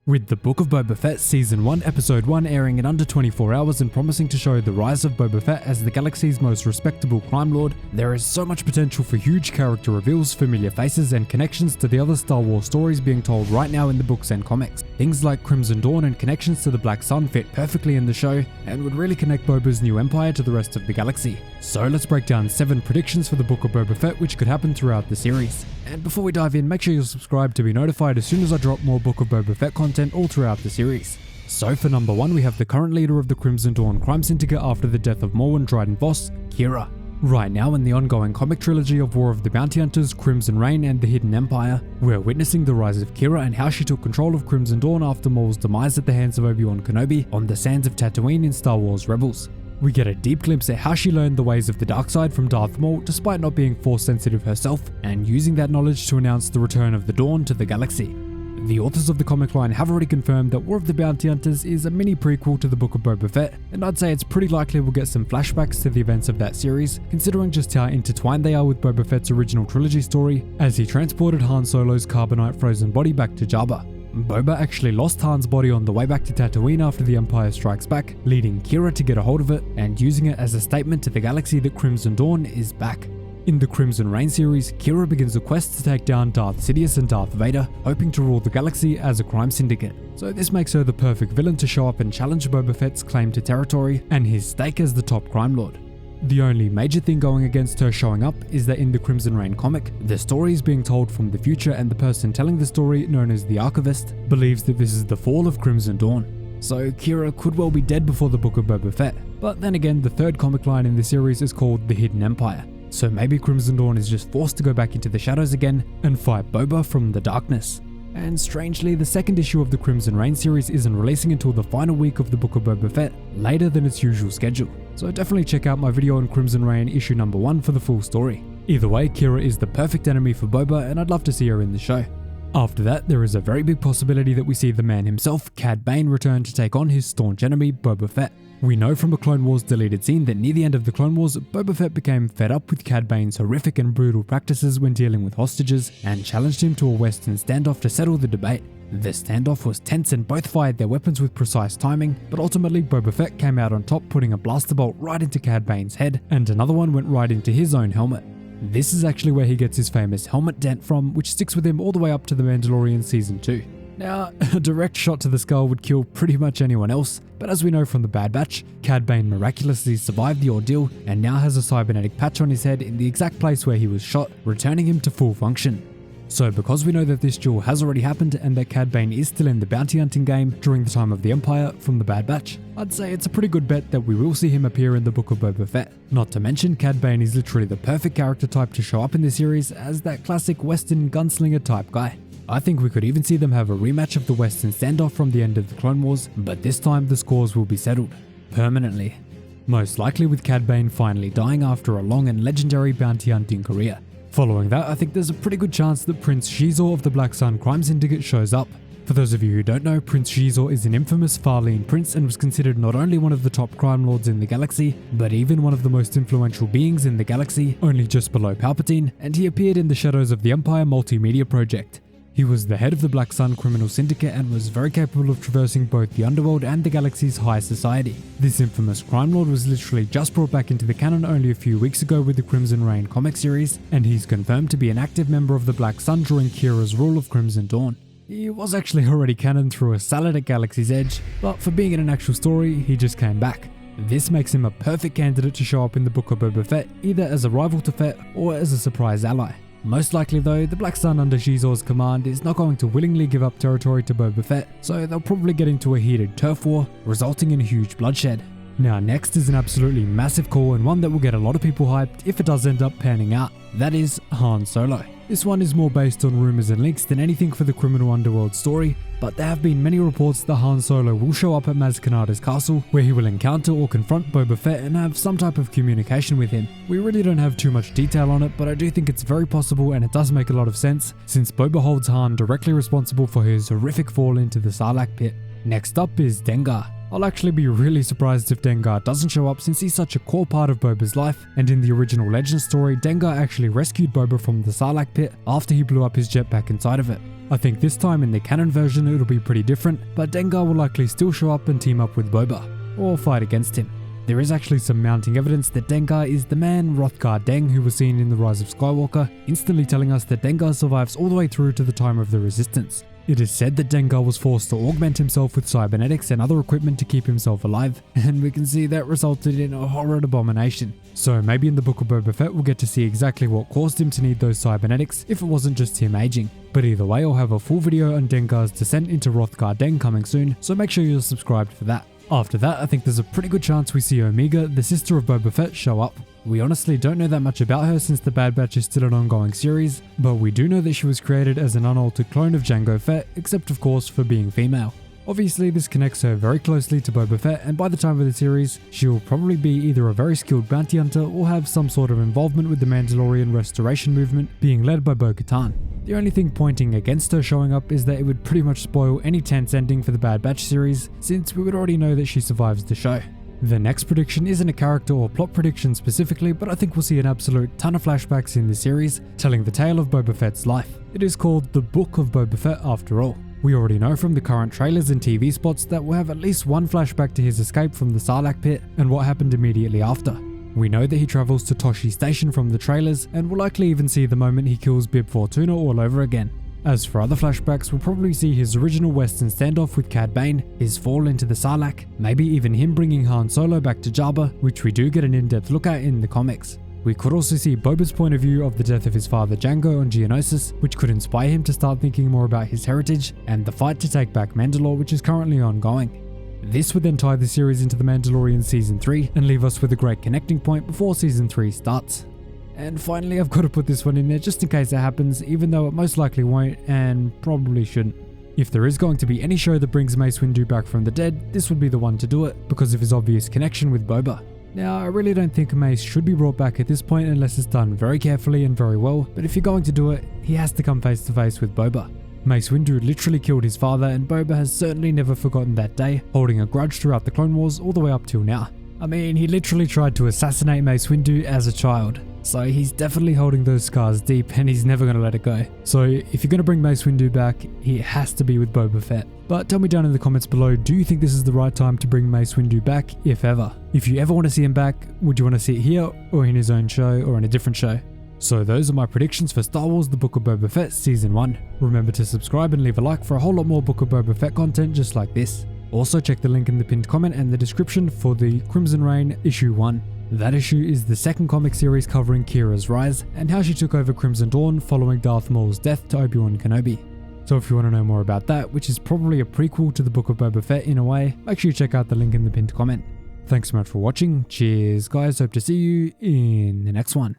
With the Book of Boba Fett Season 1 Episode 1 airing in under 24 hours and promising to show the rise of Boba Fett as the galaxy's most respectable crime lord, there is so much potential for huge character reveals, familiar faces, and connections to the other Star Wars stories being told right now in the books and comics. Things like Crimson Dawn and connections to the Black Sun fit perfectly in the show and would really connect Boba's new empire to the rest of the galaxy. So let's break down 7 predictions for the Book of Boba Fett which could happen throughout the series. And before we dive in, make sure you're subscribed to be notified as soon as I drop more Book of Boba Fett content all throughout the series. So for number 1, we have the current leader of the Crimson Dawn crime syndicate after the death of Maul and Dryden Vos, Qi'ra. Right now in the ongoing comic trilogy of War of the Bounty Hunters, Crimson Reign and the Hidden Empire, we're witnessing the rise of Qi'ra and how she took control of Crimson Dawn after Maul's demise at the hands of Obi-Wan Kenobi on the sands of Tatooine in Star Wars Rebels. We get a deep glimpse at how she learned the ways of the dark side from Darth Maul despite not being force sensitive herself, and using that knowledge to announce the return of the Dawn to the galaxy. The authors of the comic line have already confirmed that War of the Bounty Hunters is a mini prequel to the Book of Boba Fett, and I'd say it's pretty likely we'll get some flashbacks to the events of that series, considering just how intertwined they are with Boba Fett's original trilogy story, as he transported Han Solo's carbonite frozen body back to Jabba. Boba actually lost Han's body on the way back to Tatooine after the Empire Strikes Back, leading Qi'ra to get a hold of it and using it as a statement to the galaxy that Crimson Dawn is back. In the Crimson Reign series, Qi'ra begins a quest to take down Darth Sidious and Darth Vader, hoping to rule the galaxy as a crime syndicate. So this makes her the perfect villain to show up and challenge Boba Fett's claim to territory and his stake as the top crime lord. The only major thing going against her showing up is that in the Crimson Reign comic, the story is being told from the future and the person telling the story, known as the Archivist, believes that this is the fall of Crimson Dawn. So Qi'ra could well be dead before the Book of Boba Fett. But then again, the third comic line in the series is called the Hidden Empire. So maybe Crimson Dawn is just forced to go back into the shadows again and fight Boba from the darkness. And strangely, the second issue of the Crimson Reign series isn't releasing until the final week of the Book of Boba Fett, later than its usual schedule. So definitely check out my video on Crimson Reign issue number 1 for the full story. Either way, Qi'ra is the perfect enemy for Boba and I'd love to see her in the show. After that, there is a very big possibility that we see the man himself, Cad Bane, return to take on his staunch enemy, Boba Fett. We know from a Clone Wars deleted scene that near the end of the Clone Wars, Boba Fett became fed up with Cad Bane's horrific and brutal practices when dealing with hostages and challenged him to a Western standoff to settle the debate. The standoff was tense and both fired their weapons with precise timing, but ultimately Boba Fett came out on top, putting a blaster bolt right into Cad Bane's head and another one went right into his own helmet. This is actually where he gets his famous helmet dent from, which sticks with him all the way up to The Mandalorian Season 2. Now, a direct shot to the skull would kill pretty much anyone else, but as we know from the Bad Batch, Cad Bane miraculously survived the ordeal and now has a cybernetic patch on his head in the exact place where he was shot, returning him to full function. So because we know that this duel has already happened and that Cad Bane is still in the bounty hunting game during the time of the Empire from the Bad Batch, I'd say it's a pretty good bet that we will see him appear in the Book of Boba Fett. Not to mention, Cad Bane is literally the perfect character type to show up in the series as that classic Western gunslinger type guy. I think we could even see them have a rematch of the Western standoff from the end of the Clone Wars, but this time the scores will be settled permanently. Most likely with Cad Bane finally dying after a long and legendary bounty hunting career. Following that, I think there's a pretty good chance that Prince Shizuo of the Black Sun crime syndicate shows up. For those of you who don't know, Prince Shizuo is an infamous Farlean prince and was considered not only one of the top crime lords in the galaxy, but even one of the most influential beings in the galaxy, only just below Palpatine, and he appeared in the Shadows of the Empire multimedia project. He was the head of the Black Sun criminal syndicate and was very capable of traversing both the underworld and the galaxy's high society. This infamous crime lord was literally just brought back into the canon only a few weeks ago with the Crimson Reign comic series, and he's confirmed to be an active member of the Black Sun during Qi'ra's rule of Crimson Dawn. He was actually already canon through a salad at Galaxy's Edge, but for being in an actual story, he just came back. This makes him a perfect candidate to show up in the Book of Boba Fett, either as a rival to Fett or as a surprise ally. Most likely though, the Black Sun under Shizuo's command is not going to willingly give up territory to Boba Fett, so they'll probably get into a heated turf war, resulting in huge bloodshed. Now next is an absolutely massive call and one that will get a lot of people hyped if it does end up panning out. That is Han Solo. This one is more based on rumors and leaks than anything for the criminal underworld story, but there have been many reports that Han Solo will show up at Maz Kanata's castle, where he will encounter or confront Boba Fett and have some type of communication with him. We really don't have too much detail on it, but I do think it's very possible and it does make a lot of sense, since Boba holds Han directly responsible for his horrific fall into the Sarlacc pit. Next up is Dengar. I'll actually be really surprised if Dengar doesn't show up since he's such a core part of Boba's life, and in the original Legend story, Dengar actually rescued Boba from the Sarlacc pit after he blew up his jetpack inside of it. I think this time in the canon version it'll be pretty different, but Dengar will likely still show up and team up with Boba, or fight against him. There is actually some mounting evidence that Dengar is the man Hrothgar Deng who was seen in The Rise of Skywalker, instantly telling us that Dengar survives all the way through to the time of the Resistance. It is said that Dengar was forced to augment himself with cybernetics and other equipment to keep himself alive, and we can see that resulted in a horrid abomination. So maybe in the Book of Boba Fett we'll get to see exactly what caused him to need those cybernetics if it wasn't just him aging. But either way, I'll have a full video on Dengar's descent into Hrothgar Deng coming soon, so make sure you're subscribed for that. After that, I think there's a pretty good chance we see Omega, the sister of Boba Fett, show up. We honestly don't know that much about her since the Bad Batch is still an ongoing series, but we do know that she was created as an unaltered clone of Jango Fett, except of course for being female. Obviously this connects her very closely to Boba Fett, and by the time of the series, she will probably be either a very skilled bounty hunter or have some sort of involvement with the Mandalorian restoration movement being led by Bo-Katan. The only thing pointing against her showing up is that it would pretty much spoil any tense ending for the Bad Batch series, since we would already know that she survives the show. The next prediction isn't a character or plot prediction specifically, but I think we'll see an absolute ton of flashbacks in the series, telling the tale of Boba Fett's life. It is called the Book of Boba Fett after all. We already know from the current trailers and TV spots that we'll have at least one flashback to his escape from the Sarlacc pit and what happened immediately after. We know that he travels to Toshi Station from the trailers, and we'll likely even see the moment he kills Bib Fortuna all over again. As for other flashbacks, we'll probably see his original Western standoff with Cad Bane, his fall into the Sarlacc, maybe even him bringing Han Solo back to Jabba, which we do get an in-depth look at in the comics. We could also see Boba's point of view of the death of his father Jango on Geonosis, which could inspire him to start thinking more about his heritage, and the fight to take back Mandalore, which is currently ongoing. This would then tie the series into The Mandalorian Season 3 and leave us with a great connecting point before Season 3 starts. And finally, I've got to put this one in there just in case it happens, even though it most likely won't and probably shouldn't. If there is going to be any show that brings Mace Windu back from the dead, this would be the one to do it, because of his obvious connection with Boba. Now, I really don't think Mace should be brought back at this point unless it's done very carefully and very well, but if you're going to do it, he has to come face to face with Boba. Mace Windu literally killed his father, and Boba has certainly never forgotten that day, holding a grudge throughout the Clone Wars all the way up till now. I mean, he literally tried to assassinate Mace Windu as a child, so he's definitely holding those scars deep and he's never going to let it go. So if you're going to bring Mace Windu back, he has to be with Boba Fett. But tell me down in the comments below, do you think this is the right time to bring Mace Windu back, if ever? If you ever want to see him back, would you want to see it here, or in his own show, or in a different show? So those are my predictions for Star Wars The Book of Boba Fett Season 1. Remember to subscribe and leave a like for a whole lot more Book of Boba Fett content just like this. Also check the link in the pinned comment and the description for the Crimson Reign Issue 1. That issue is the second comic series covering Qi'ra's rise and how she took over Crimson Dawn following Darth Maul's death to Obi-Wan Kenobi. So if you want to know more about that, which is probably a prequel to The Book of Boba Fett in a way, make sure you check out the link in the pinned comment. Thanks so much for watching, cheers guys, hope to see you in the next one.